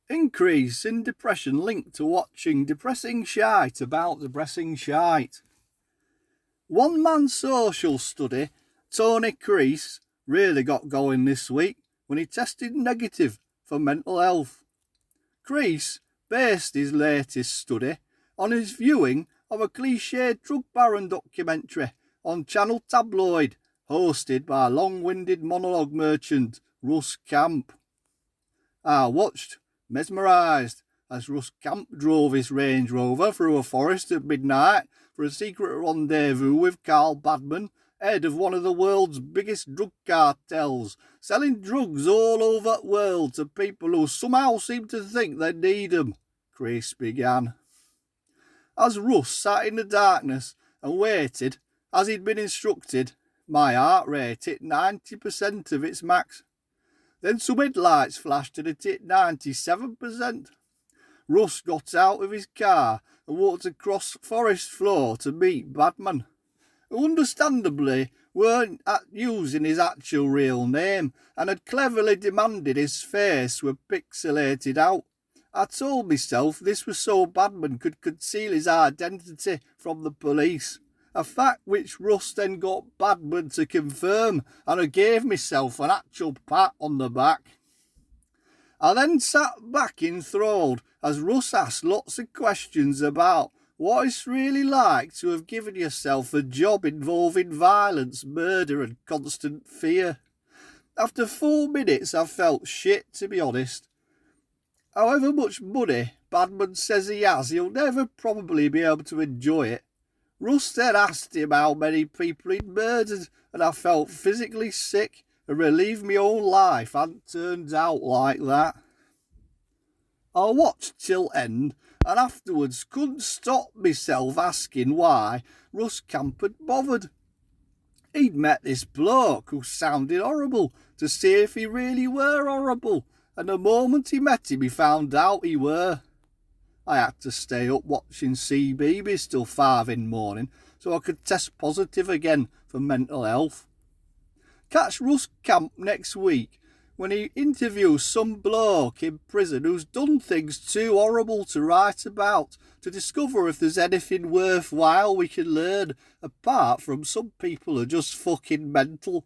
Increase in depression linked to watching depressing shite about depressing shite. One man's social study, Tony Crease, really got going this week when he tested negative for mental health. Crease based his latest study on his viewing of a cliched drug baron documentary on Channel Tabloid, hosted by long-winded monologue merchant Russ Camp. I watched, mesmerised, as Russ Camp drove his Range Rover through a forest at midnight for a secret rendezvous with Carl Badman, head of one of the world's biggest drug cartels, selling drugs all over the world to people who somehow seem to think they need them, Chris began. As Russ sat in the darkness and waited, as he'd been instructed, my heart rate hit 90% of its max. Then some headlights flashed and it hit 97%. Russ got out of his car and walked across forest floor to meet Badman, who understandably weren't using his actual real name and had cleverly demanded his face were pixelated out. I told myself this was so Badman could conceal his identity from the police, a fact which Russ then got Badman to confirm, and I gave myself an actual pat on the back. I then sat back enthralled as Russ asked lots of questions about what it's really like to have given yourself a job involving violence, murder and constant fear. After 4 minutes I felt shit, to be honest. However much money Badman says he has, he'll never probably be able to enjoy it. Russ then asked him how many people he'd murdered, and I felt physically sick and relieved my own life hadn't turned out like that. I watched till end and afterwards couldn't stop myself asking why Russ Camp had bothered. He'd met this bloke who sounded horrible to see if he really were horrible, and the moment he met him he found out he were. I had to stay up watching CBeebies till 5 in the morning so I could test positive again for mental health. Catch Russ Camp next week when he interviews some bloke in prison who's done things too horrible to write about, to discover if there's anything worthwhile we can learn, apart from some people are just fucking mental.